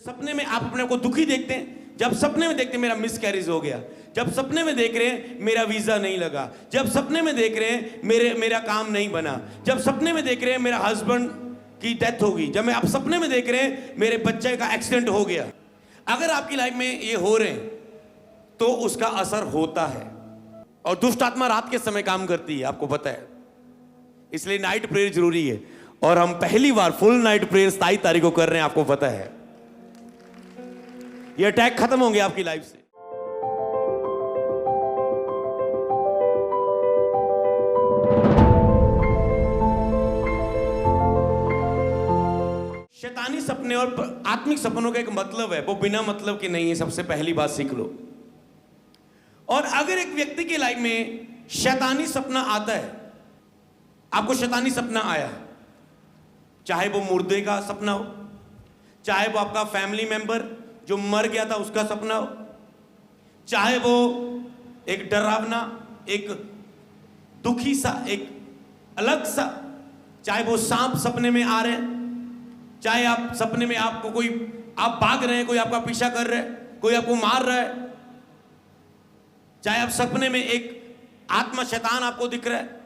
सपने में आप अपने को दुखी देखते हैं, जब सपने में देखते हैं मेरा मिसकैरेज हो गया, जब सपने में देख रहे हैं मेरा वीजा नहीं लगा, जब सपने में देख रहे हैं मेरा काम नहीं बना, जब सपने में देख रहे हैं मेरा हस्बैंड की डेथ होगी, जब मैं आप सपने में देख रहे हैं मेरे बच्चे का एक्सीडेंट हो गया, अगर आपकी लाइफ में ये हो रहे हैं तो उसका असर होता है। और दुष्ट आत्मा रात के समय काम करती है, आपको पता है, इसलिए नाइट प्रेयर जरूरी है। और हम पहली बार फुल नाइट प्रेयर 27 तारीख को कर रहे हैं, आपको पता है। ये अटैक खत्म होंगे आपकी लाइफ से। शैतानी सपने और आत्मिक सपनों का एक मतलब है, वो बिना मतलब के नहीं है, सबसे पहली बात सीख लो। और अगर एक व्यक्ति की लाइफ में शैतानी सपना आता है, आपको शैतानी सपना आया, चाहे वो मुर्दे का सपना हो, चाहे वो आपका फैमिली मेंबर जो मर गया था उसका सपना हो, चाहे वो एक डरावना, एक दुखी सा, एक अलग सा, चाहे वो सांप सपने में आ रहे हैं, चाहे आप सपने में आपको कोई, आप भाग रहे हैं, कोई आपका पीछा कर रहा है, कोई आपको मार रहा है, चाहे आप सपने में एक आत्मा शैतान आपको दिख रहा है,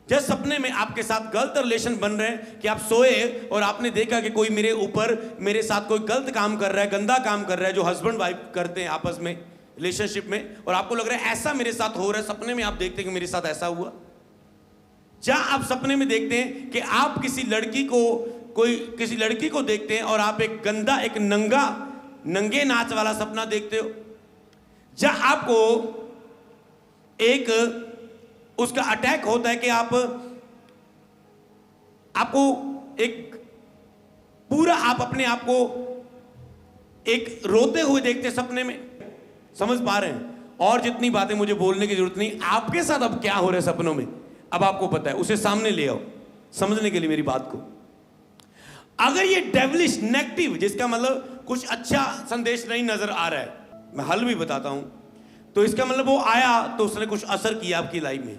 जब सपने में आपके साथ गलत रिलेशन बन रहे हैं कि आप सोए और आपने देखा कि कोई मेरे ऊपर, मेरे साथ कोई गलत काम कर रहा है, गंदा काम कर रहा है, जो हस्बैंड वाइफ करते हैं आपस में रिलेशनशिप में, और आपको लग रहा है ऐसा मेरे साथ हो रहा है, सपने में आप देखते हैं कि मेरे साथ ऐसा हुआ। क्या आप सपने में देखते हैं कि आप किसी लड़की को देखते हैं और आप एक गंदा, एक नंगे नाच वाला सपना देखते हो, या आपको एक उसका अटैक होता है कि आपको एक पूरा, आप अपने आप को एक रोते हुए देखते हैं सपने में, समझ पा रहे हैं? और जितनी बातें मुझे बोलने की जरूरत नहीं, आपके साथ अब क्या हो रहा है सपनों में, अब आपको पता है, उसे सामने ले आओ समझने के लिए मेरी बात को। अगर ये डेविलिश नेगेटिव, जिसका मतलब कुछ अच्छा संदेश नहीं नजर आ रहा है, मैं हल भी बताता हूं, तो इसका मतलब वो आया तो उसने कुछ असर किया आपकी लाइफ में।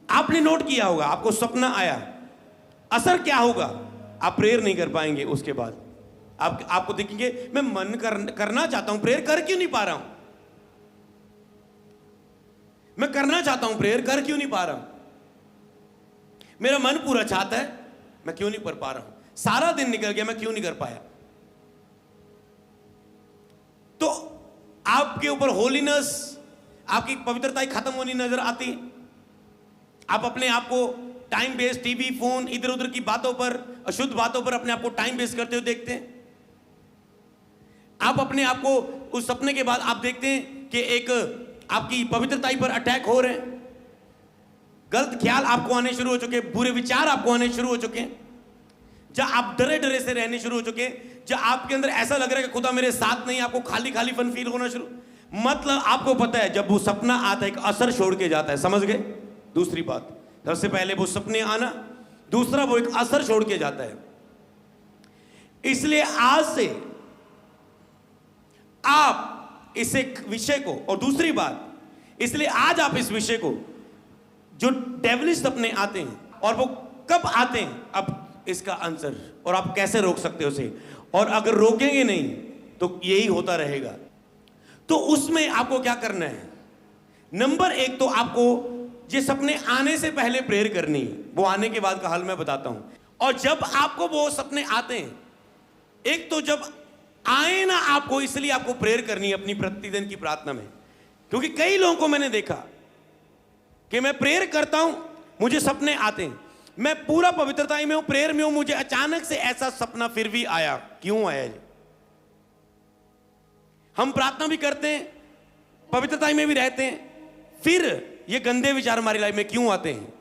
आपने नोट किया होगा, आपको सपना आया, असर क्या होगा? आप प्रेयर नहीं कर पाएंगे, उसके बाद आपको देखेंगे मैं करना चाहता हूं, प्रेयर कर क्यों नहीं पा रहा हूं, मैं करना चाहता हूं प्रेयर, कर क्यों नहीं पा रहा हूं, मेरा मन पूरा चाहता है, मैं क्यों नहीं कर पा रहा हूं, सारा दिन निकल गया, मैं क्यों नहीं कर पाया। तो आपके ऊपर होलीनेस, आपकी पवित्रता खत्म होनी नजर आती है। आप अपने आप को टाइम वेस्ट, टीवी, फोन, इधर उधर की बातों पर, अशुद्ध बातों पर अपने आप को टाइम वेस्ट करते हुए देखते हैं। आप अपने आप को उस सपने के बाद आप देखते हैं कि एक आपकी पवित्रता पर अटैक हो रहे हैं, गलत ख्याल आपको आने शुरू हो चुके, बुरे विचार आपको आने शुरू हो चुके हैं, जब आप डरे डरे से रहने शुरू हो चुके हैं, जब आपके अंदर ऐसा लग रहा है कि खुदा मेरे साथ नहीं, आपको खाली खालीपन फील होना शुरू। मतलब आपको पता है जब वो सपना आता है एक असर छोड़ के जाता है, समझ गए? दूसरी बात, सबसे पहले वो सपने आना, दूसरा वो एक असर छोड़ के जाता है। इसलिए आज से आप इस एक विषय को, और दूसरी बात, इसलिए आज आप इस विषय को, जो डेविलिश सपने आते हैं और वो कब आते हैं, अब इसका आंसर, और आप कैसे रोक सकते हो उसे, और अगर रोकेंगे नहीं तो यही होता रहेगा। तो उसमें आपको क्या करना है? नंबर एक, तो आपको ये सपने आने से पहले प्रेयर करनी है, वो आने के बाद का हल मैं बताता हूं। और जब आपको वो सपने आते हैं, एक तो जब आए ना आपको, इसलिए आपको प्रेयर करनी है अपनी प्रतिदिन की प्रार्थना में। क्योंकि कई लोगों को मैंने देखा कि मैं प्रेयर करता हूं, मुझे सपने आते हैं, मैं पूरा पवित्रता में हूं, प्रेयर में हूं, मुझे अचानक से ऐसा सपना फिर भी आया। क्यों आया ये? हम प्रार्थना भी करते हैं, पवित्रता में भी रहते हैं, फिर ये गंदे विचार हमारी लाइफ में क्यों आते हैं?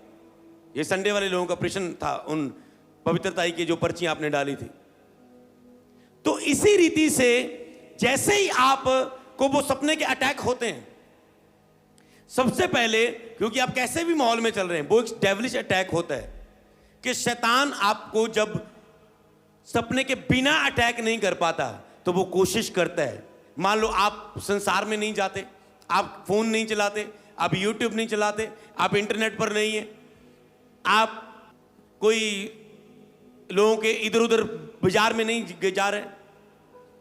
ये संडे वाले लोगों का प्रश्न था, उन पवित्रता की जो पर्ची आपने डाली थी। तो इसी रीति से जैसे ही आप को वो सपने के अटैक होते हैं, सबसे पहले, क्योंकि आप कैसे भी माहौल में चल रहे हैं, वो एक डेविलिश अटैक होता है कि शैतान आपको जब सपने के बिना अटैक नहीं कर पाता तो वो कोशिश करता है। मान लो आप संसार में नहीं जाते, आप फोन नहीं चलाते, आप यूट्यूब नहीं चलाते, आप इंटरनेट पर नहीं है, आप कोई लोगों के इधर उधर बाजार में नहीं जा रहे,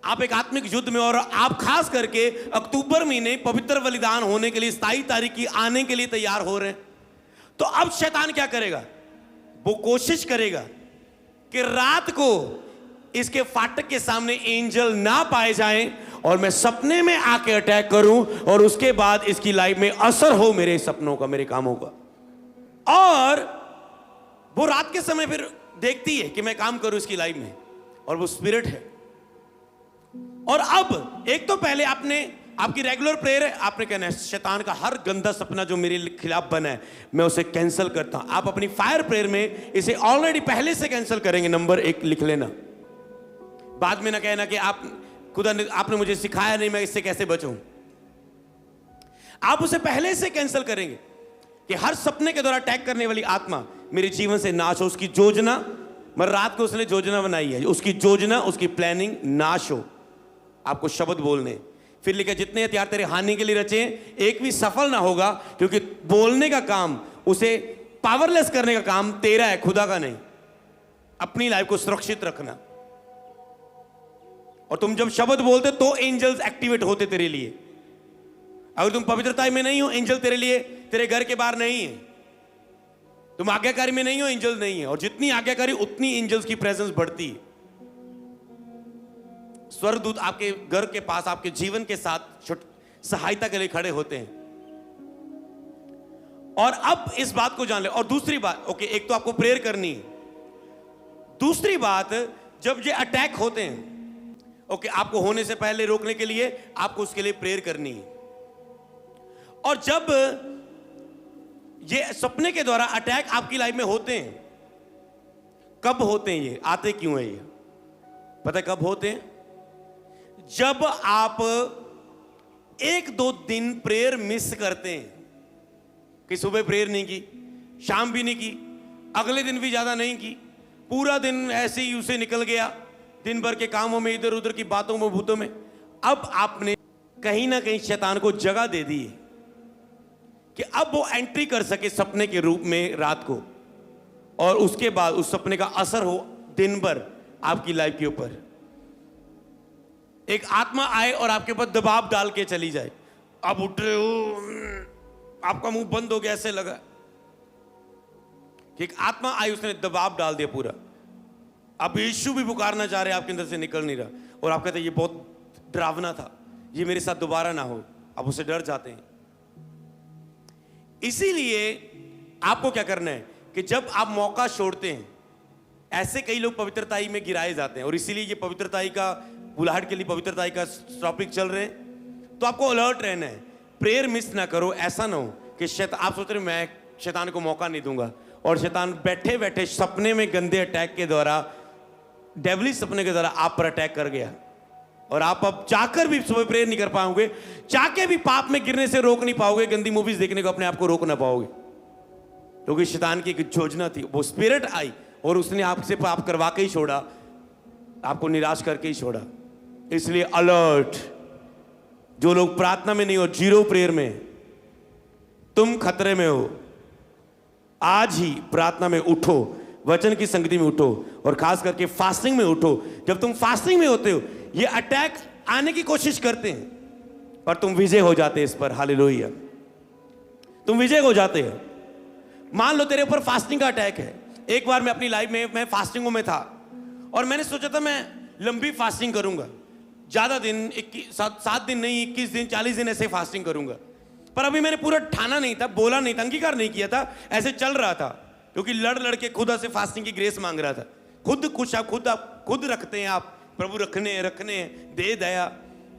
आप एक आत्मिक युद्ध में, और आप खास करके अक्टूबर महीने पवित्र बलिदान होने के लिए 27 तारीख की आने के लिए तैयार हो रहे हैं। तो अब शैतान क्या करेगा? वो कोशिश करेगा कि रात को इसके फाटक के सामने एंजल ना पाए जाएं और मैं सपने में आके अटैक करूं, और उसके बाद इसकी लाइफ में असर हो मेरे सपनों का, मेरे कामों का। और वो रात के समय फिर देखती है कि मैं काम करूं इसकी लाइफ में, और वो स्पिरिट है। और अब एक तो पहले आपकी रेगुलर प्रेयर है, आपने कहना है शैतान का हर गंदा सपना जो मेरे खिलाफ बना है मैं उसे कैंसिल करता हूं। आप अपनी फायर प्रेयर में इसे ऑलरेडी पहले से कैंसिल करेंगे। नंबर 1 लिख लेना, बाद में ना कहना कि खुदा ने आपने मुझे सिखाया नहीं, मैं इससे कैसे बचूं। आप उसे पहले से कैंसिल करेंगे कि हर सपने के द्वारा अटैक करने वाली आत्मा मेरे जीवन से नाश हो। उसकी योजना, मैं रात को उसने योजना बनाई है, उसकी योजना, उसकी प्लानिंग नाश हो। आपको शब्द बोलने, फिर लिखा जितने हथियार तेरे हानि के लिए रचे एक भी सफल ना होगा, क्योंकि बोलने का काम, उसे पावरलेस करने का काम तेरा है, खुदा का नहीं। अपनी लाइफ को सुरक्षित रखना। और तुम जब शब्द बोलते तो एंजल्स एक्टिवेट होते तेरे लिए। अगर तुम पवित्रता में नहीं हो, एंजल तेरे लिए तेरे घर के बाहर नहीं है। तुम आज्ञाकारी में नहीं हो, एंजल नहीं है। और जितनी आज्ञाकारी उतनी एंजल्स की प्रेजेंस बढ़ती है। स्वर्गदूत आपके घर के पास, आपके जीवन के साथ सहायता के लिए खड़े होते हैं। और अब इस बात को जान ले। और दूसरी बात, ओके, एक तो आपको प्रेयर करनी है। दूसरी बात, जब ये अटैक होते हैं, ओके, आपको होने से पहले रोकने के लिए आपको उसके लिए प्रेयर करनी है। और जब ये सपने के द्वारा अटैक आपकी लाइफ में होते हैं, कब होते हैं ये, आते क्यों है ये पता है कब होते हैं? जब आप 1-2 दिन प्रेयर मिस करते हैं, कि सुबह प्रेयर नहीं की, शाम भी नहीं की, अगले दिन भी ज्यादा नहीं की, पूरा दिन ऐसे ही उसे निकल गया, दिन भर के कामों में, इधर उधर की बातों में, भूतों में। अब आपने कहीं ना कहीं शैतान को जगह दे दी है कि अब वो एंट्री कर सके सपने के रूप में रात को, और उसके बाद उस सपने का असर हो दिन भर आपकी लाइफ के ऊपर। एक आत्मा आए और आपके ऊपर दबाव डाल के चली जाए, आप उठ रहे हो, आपका मुंह बंद हो गया, ऐसे लगा कि एक आत्मा आई, उसने दबाव डाल दिया पूरा। अब यीशु भी पुकारना चाह रहे, आपके अंदर से निकल नहीं रहा, और आप कहते हैं ये बहुत डरावना था, ये मेरे साथ दोबारा ना हो। आप उससे डर जाते हैं। इसीलिए आपको क्या करना है कि जब आप मौका छोड़ते हैं, ऐसे कई लोग पवित्रताई में गिराए जाते हैं। और इसीलिए ये पवित्रताई का, बुलाहट के लिए पवित्रताई का टॉपिक चल रहे हैं। तो आपको अलर्ट रहना है, प्रेयर मिस ना करो। ऐसा ना हो कि आप सोच रहे मैं शैतान को मौका नहीं दूंगा, और शैतान बैठे बैठे सपने में गंदे अटैक के द्वारा, डेविलिश सपने के द्वारा आप पर अटैक कर गया, और आप अब चाहकर भी सुबह प्रेयर नहीं कर पाओगे, चाह के भी पाप में गिरने से रोक नहीं पाओगे, गंदी मूवीज देखने को अपने आप को रोक ना पाओगे, क्योंकि शैतान की एक योजना थी। वो स्पिरिट आई और उसने आपसे पाप करवा के ही छोड़ा, आपको निराश करके ही छोड़ा। इसलिए अलर्ट, जो लोग प्रार्थना में नहीं हो, जीरो प्रेयर में, तुम खतरे में हो। आज ही प्रार्थना में उठो, वचन की संगति में उठो, और खास करके फास्टिंग में उठो। जब तुम फास्टिंग में होते हो, ये अटैक आने की कोशिश करते हैं, पर तुम विजय हो जाते हैं इस पर। हालेलुया, तुम विजय हो जाते हो। मान लो तेरे ऊपर फास्टिंग का अटैक है। एक बार मैं अपनी लाइफ में, मैं फास्टिंगों में था, और मैंने सोचा था मैं लंबी फास्टिंग करूंगा, ज्यादा दिन, 7 दिन नहीं, 21 दिन, 40 दिन ऐसे फास्टिंग करूंगा। पर अभी मैंने पूरा ठाना नहीं था, बोला नहीं था, अंगीकार नहीं किया था, ऐसे चल रहा था, क्योंकि लड़ लड़ के खुदा से फास्टिंग की ग्रेस मांग रहा था। खुद कुछ आप खुद रखते हैं, आप प्रभु रखने हैं, दे दया।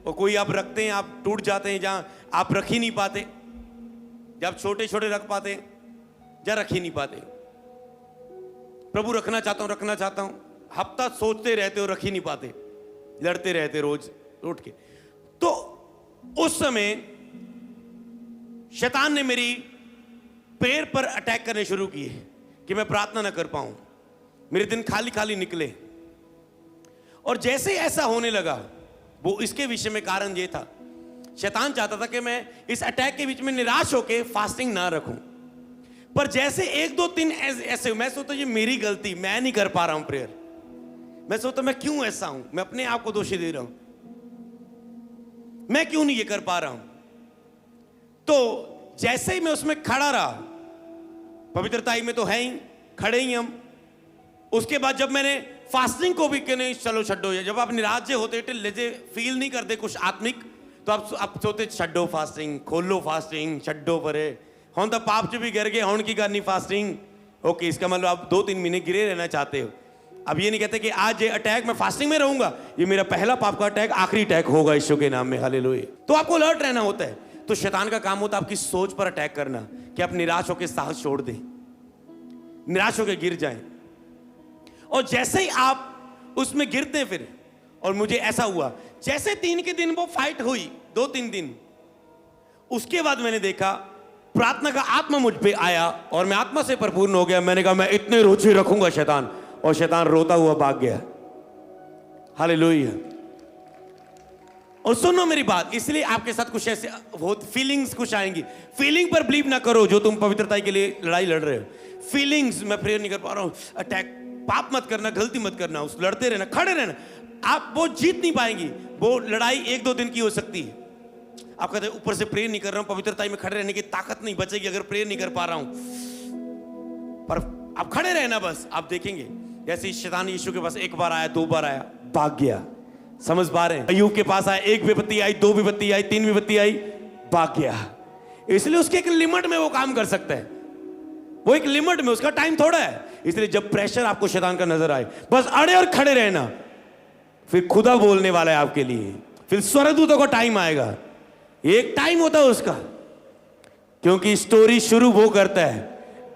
और कोई आप रखते हैं, आप टूट जाते हैं, जहां आप रख ही नहीं पाते। जब छोटे छोटे रख पाते, जहां रख ही नहीं पाते। प्रभु रखना चाहता हूं, हफ्ता सोचते रहते हो, रख ही नहीं पाते, लड़ते रहते रोज उठ के। तो उस समय शैतान ने मेरी प्रेयर पर अटैक करने शुरू किए कि मैं प्रार्थना ना कर पाऊं, मेरे दिन खाली खाली निकले। और जैसे ऐसा होने लगा, वो इसके विषय में कारण ये था, शैतान चाहता था कि मैं इस अटैक के बीच में निराश होकर फास्टिंग ना रखूं। पर जैसे 1-2-3 ऐसे, मैं सोचता ये मेरी गलती, मैं नहीं कर पा रहा हूं प्रेयर। मैं सोचता मैं क्यों ऐसा हूं, मैं अपने आप को दोषी दे रहा हूं। मैं क्यों नहीं ये कर पा रहा हूं? तो जैसे ही मैं उसमें खड़ा रहा, पवित्रताई में तो है ही, खड़े ही हम। उसके बाद जब मैंने फास्टिंग को भी, कि नहीं चलो छड्डो, जब आप निराश होते ढिले जे फील नहीं करते कुछ आत्मिक, तो आप सोचते छड्डो फास्टिंग, खोलो फास्टिंग, छड्डो परे हम तो पाप च भी गिर गए, हम की करनी फास्टिंग। ओके, इसका मतलब आप 2-3 महीने गिरे रहना चाहते हो। अब ये नहीं कहते कि आज ये अटैक मैं फास्टिंग में रहूंगा, ये मेरा पहला पाप का अटैक, आखिरी अटैक होगा यीशु के नाम में, हालेलुया। तो आपको अलर्ट रहना होता है। तो शैतान का काम होता है आपकी सोच पर अटैक करना, कि आप निराश होकर साहस छोड़ दें, निराश होकर गिर जाएं। और जैसे ही आप उसमें गिरते फिर, और मुझे ऐसा हुआ, जैसे 3 के दिन वो फाइट हुई, 2-3 दिन, उसके बाद मैंने देखा प्रार्थना का आत्मा मुझ पे आया और मैं आत्मा से परिपूर्ण हो गया। मैंने कहा मैं इतने रुचि रखूंगा शैतान, और शैतान रोता हुआ भाग गया। हालेलुया। और सुनो मेरी बात, इसलिए आपके साथ कुछ ऐसे फीलिंग्स कुछ आएंगी। फीलिंग पर बिलीव ना करो जो तुम पवित्रता के लिए लड़ाई लड़ रहे हो। फीलिंग्स, मैं प्रेयर नहीं कर पा रहा हूं, अटैक, पाप मत करना, गलती मत करना, उस लड़ते रहना, खड़े रहना। आप वो जीत नहीं पाएंगी। वो लड़ाई 1-2 दिन की हो सकती है। आप कहते हैं ऊपर से प्रेयर नहीं कर रहा हूं, पवित्रता में खड़े रहने की ताकत नहीं बचेगी अगर प्रेयर नहीं कर पा रहा हूं। पर आप खड़े रहना, बस आप देखेंगे जैसे शैतान यीशु के पास 1 बार आया, 2 बार आया, भाग गया। समझ पा रहे हैं? अय्यूब के पास आया, 1 विपत्ति आई, 2 विपत्ति आई, 3 विपत्ति आई, भाग गया। इसलिए उसके एक लिमिट में वो काम कर सकता है। वो एक लिमिट में, उसका टाइम थोड़ा है। इसलिए जब प्रेशर आपको शैतान का नजर आए, बस अड़े और खड़े रहना। फिर खुदा बोलने वाला है आपके लिए, फिर स्वर्गदूतों का टाइम आएगा। एक टाइम होता है उसका, क्योंकि स्टोरी शुरू वो करता है,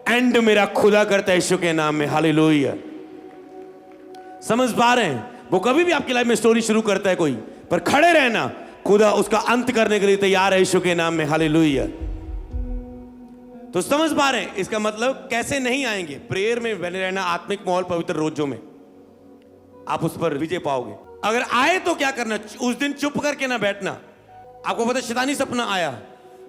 एंड मेरा खुदा करता है यीशु के नाम में। हालेलुया। समझ पा रहे हैं? वो कभी भी आपकी लाइफ में स्टोरी शुरू करता है कोई, पर खड़े रहना, खुदा उसका अंत करने के लिए तैयार है यीशु के नाम में। हालेलुया। तो समझ पा रहे हैं इसका मतलब कैसे नहीं आएंगे? प्रेयर में बने रहना, आत्मिक माहौल, पवित्र रोजों में आप उस पर विजय पाओगे। अगर आए तो क्या करना? उस दिन चुप करके ना बैठना। आपको पता है शैतानी सपना आया,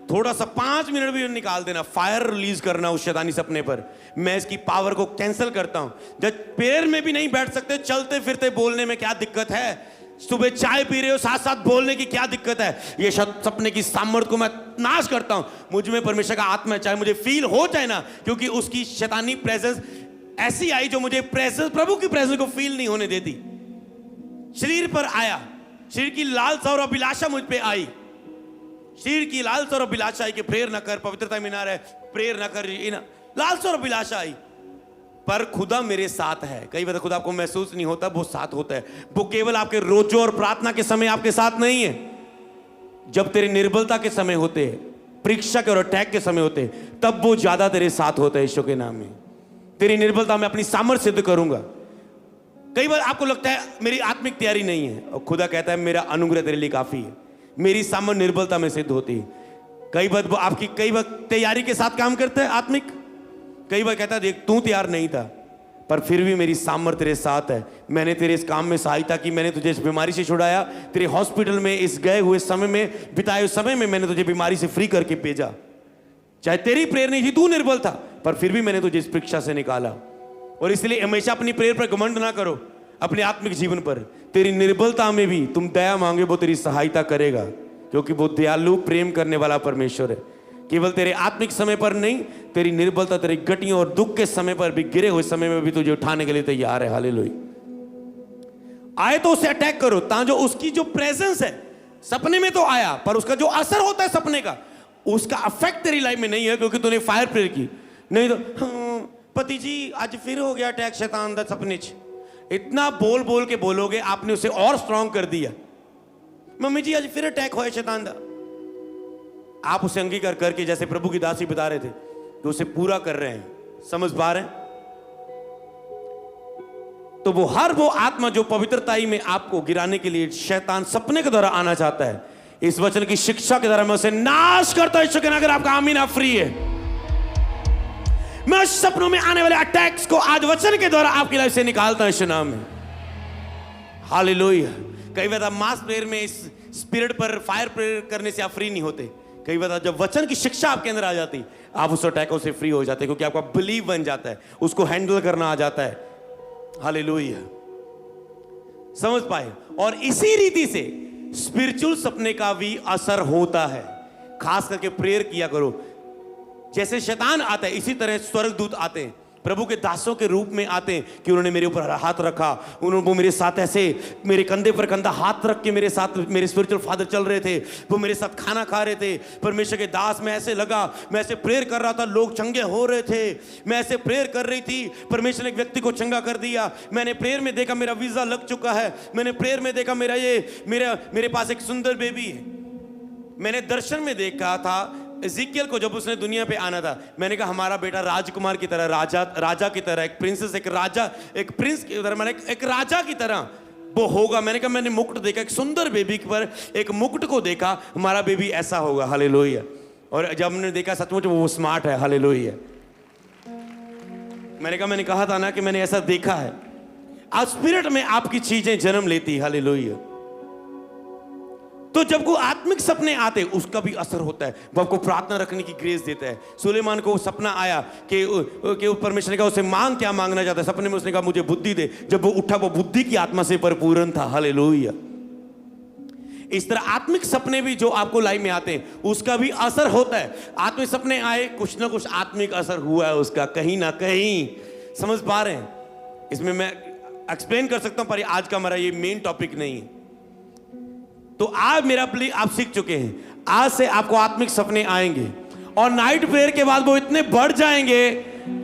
थोड़ा सा 5 मिनट भी निकाल देना, फायर रिलीज करना उस शैतानी सपने पर। मैं इसकी पावर को कैंसिल करता हूं। जब पैर में भी नहीं बैठ सकते, चलते फिरते बोलने में क्या दिक्कत है? सुबह चाय पी रहे हो, साथ साथ बोलने की क्या दिक्कत है? ये सपने की सामर्थ्य को मैं नाश करता हूं। मुझ में परमेश्वर का आत्मा, चाहे मुझे फील हो चाहे ना, क्योंकि उसकी शैतानी प्रेजेंस ऐसी आई जो मुझे प्रेजेंस, प्रभु की प्रेजेंस को फील नहीं होने देती। शरीर पर आया, शरीर की लालसा और अभिलाषा मुझ पे आई, शरीर की लालसा और अभिलाषा आई कि प्रेयर ना कर, पवित्रता में ना रहे, प्रेयर ना कर, लालसा और अभिलाषा आई। पर खुदा मेरे साथ है। कई बार खुदा आपको महसूस नहीं होता, वो साथ होता है। वो केवल आपके रोजों और प्रार्थना के समय आपके साथ नहीं है। जब तेरे निर्बलता के समय होते हैं, परीक्षा के और अटैक के समय होते हैं, तब वो ज्यादा तेरे साथ होता है यीशु के नाम में। तेरी निर्बलता में अपनी सामर्थ्य सिद्ध करूंगा। कई बार आपको लगता है मेरी आत्मिक तैयारी नहीं है, और खुदा कहता है मेरा अनुग्रह तेरे लिए काफी है, मेरी सामर्थ्य निर्बलता में सिद्ध होती है। कई बार वो आपकी कई बार तैयारी के साथ काम करता है आत्मिक। कई बार कहता है देख तू तैयार नहीं था, पर फिर भी मेरी सामर्थ्य तेरे साथ है। मैंने तेरे इस काम में सहायता की, मैंने तुझे इस बीमारी से छुड़ाया, तेरे हॉस्पिटल में इस गए हुए समय में, बिताए हुए समय में मैंने तुझे बीमारी से फ्री करके भेजा। चाहे तेरी प्रेयर नहीं थी, तू निर्बल था, पर फिर भी मैंने तुझे इस परीक्षा से निकाला। और इसलिए हमेशा अपनी प्रेयर पर घमंड ना करो, अपने आत्मिक जीवन पर। तेरी निर्बलता में भी तुम दया मांगे, वो तेरी सहायता करेगा, क्योंकि वो दयालु प्रेम करने वाला परमेश्वर है। केवल तेरे आत्मिक समय पर नहीं, तेरी निर्बलता, तेरी गटियों और दुख के समय पर भी, गिरे हुए समय में भी तुझे उठाने के लिए तैयार है। हालेलुया। आए तो उसे अटैक करो, ताकि उसकी जो प्रेजेंस है, सपने में तो आया, पर उसका जो असर होता है सपने का, उसका अफेक्ट तेरी लाइफ में नहीं है, क्योंकि तूने फायर प्रेयर की। नहीं तो पति जी आज फिर हो गया अटैक शैतान दा सपने च। इतना बोल बोल के बोलोगे, आपने उसे और स्ट्रांग कर दिया। मम्मी जी आज फिर अटैक हुआ शैतान दा। आप उसे अंगीकार करके, जैसे प्रभु की दासी बता रहे थे, तो उसे पूरा कर रहे हैं। समझ पा रहे हैं? तो वो आत्मा जो पवित्रताई में आपको गिराने के लिए शैतान सपने के द्वारा आना चाहता है, इस वचन की शिक्षा के द्वारा मैं उसे नाश करता हूं। अगर आपका आमीन, आप फ्री है। मैं उस सपनों में आने वाले अटैक्स को आज वचन के द्वारा आपकी लाइफ से निकालता हूं इस नाम में। हालेलुया। कई बार आप मास प्रेयर में इस स्पिरिट पर फायर प्रेयर करने से आप फ्री नहीं होते। कई बार जब वचन की शिक्षा आपके अंदर आ जाती, आप उस अटैकों से फ्री हो जाते, क्योंकि आपका बिलीव बन जाता है, उसको हैंडल करना आ जाता है। हालेलुया। समझ पाए? और इसी रीति से स्पिरिचुअल सपने का भी असर होता है। खास करके प्रेयर किया करो। जैसे शैतान आता है इसी तरह स्वर्गदूत आते हैं, प्रभु के दासों के रूप में आते हैं कि उन्होंने मेरे ऊपर हाथ रखा, उन्होंने वो मेरे साथ ऐसे मेरे कंधे पर कंधा हाथ रख के मेरे साथ, मेरे स्पिरिचुअल फादर चल रहे थे, वो मेरे साथ खाना खा रहे थे। परमेश्वर के दास, मैं ऐसे लगा, मैं ऐसे प्रेयर कर रहा था, लोग चंगे हो रहे थे, मैं ऐसे प्रेयर कर रही थी, परमेश्वर ने एक व्यक्ति को चंगा कर दिया। मैंने प्रेयर में देखा मेरा वीजा लग चुका है, मैंने प्रेयर में देखा मेरे पास एक सुंदर बेबी है। मैंने दर्शन में देखा था इज़िकियल को, जब उसने दुनिया पे आना था, मैंने कहा हमारा बेटा राजकुमार की तरह, राजा की तरह, एक प्रिंसेस, एक प्रिंस की तरह, मैंने एक राजा की तरह वो होगा। मैंने कहा मैंने मुकुट देखा, एक सुंदर बेबी पर एक मुकुट को देखा, हमारा बेबी ऐसा होगा। हालेलुया। और जब हमने देखा सचमुच वो स्मार्ट है। हालेलुया। मैंने कहा था ना कि मैंने ऐसा देखा है। आज स्पिरिट में आपकी चीजें जन्म लेती। हालेलुया। तो जब को आत्मिक सपने आते उसका भी असर होता है, वो आपको प्रार्थना रखने की ग्रेस देता है। सुलेमान को सपना आया कि परमेश्वर ने कहा उसे मांग, क्या मांगना चाहता है। सपने में उसने कहा मुझे बुद्धि दे। जब वो उठा वो बुद्धि की आत्मा से परिपूर्ण था। हालेलुया। इस तरह आत्मिक सपने भी जो आपको लाइफ में आते हैं उसका भी असर होता है। आत्मिक सपने आए, कुछ ना कुछ आत्मिक असर हुआ है उसका, कहीं ना कहीं। समझ पा रहे हैं? इसमें मैं एक्सप्लेन कर सकता हूं, पर आज का हमारा ये मेन टॉपिक नहीं है। तो आज मेरा प्लीज आप सीख चुके हैं, आज से आपको आत्मिक सपने आएंगे और नाइट प्रेयर के बाद वो इतने बढ़ जाएंगे,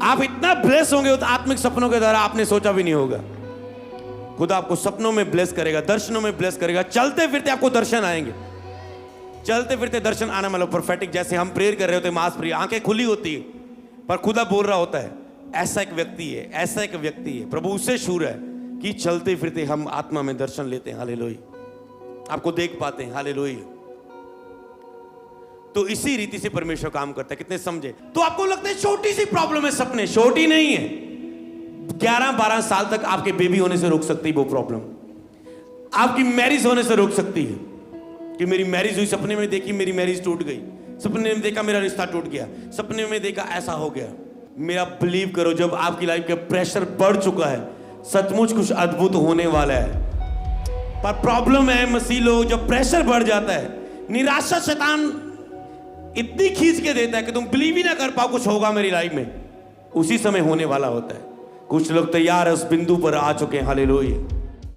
आप इतना ब्लेस होंगे उस आत्मिक सपनों के द्वारा, आपने सोचा भी नहीं होगा। खुदा आपको सपनों में ब्लेस करेगा, दर्शनों में ब्लेस करेगा। चलते फिरते आपको दर्शन आएंगे। चलते फिरते दर्शन आना मतलब प्रोफेटिक। जैसे हम प्रेयर कर रहे होते, मास प्रेयर, आंखें खुली होती है पर खुदा बोल रहा होता है ऐसा एक व्यक्ति है, ऐसा एक व्यक्ति है, प्रभु उससे शूर है कि चलते फिरते हम आत्मा में दर्शन लेते हैं। हालेलुया। आपको देख पाते हैं। हालेलुया। तो इसी रीति से परमेश्वर काम करता है। कितने समझे? तो आपको लगता है छोटी सी प्रॉब्लम है सपने, छोटी नहीं है। 11-12 साल तक आपके बेबी होने से रोक सकती है वो प्रॉब्लम, आपकी मैरिज होने से रोक सकती है। कि मेरी मैरिज हुई, सपने में देखी मेरी मैरिज टूट गई, सपने में देखा मेरा रिश्ता टूट गया, सपने में देखा ऐसा हो गया। मेरा बिलीव करो, जब आपकी लाइफ का प्रेशर बढ़ चुका है, सचमुच कुछ अद्भुत होने वाला है। पर प्रॉब्लम है मसीह लोग, जब प्रेशर बढ़ जाता है, निराशा शैतान इतनी खींच के देता है कि तुम बिलीव ही ना कर पाओ कुछ होगा मेरी लाइफ में, उसी समय होने वाला होता है। कुछ लोग तैयार है, उस बिंदु पर आ चुके हैं। हालेलुया।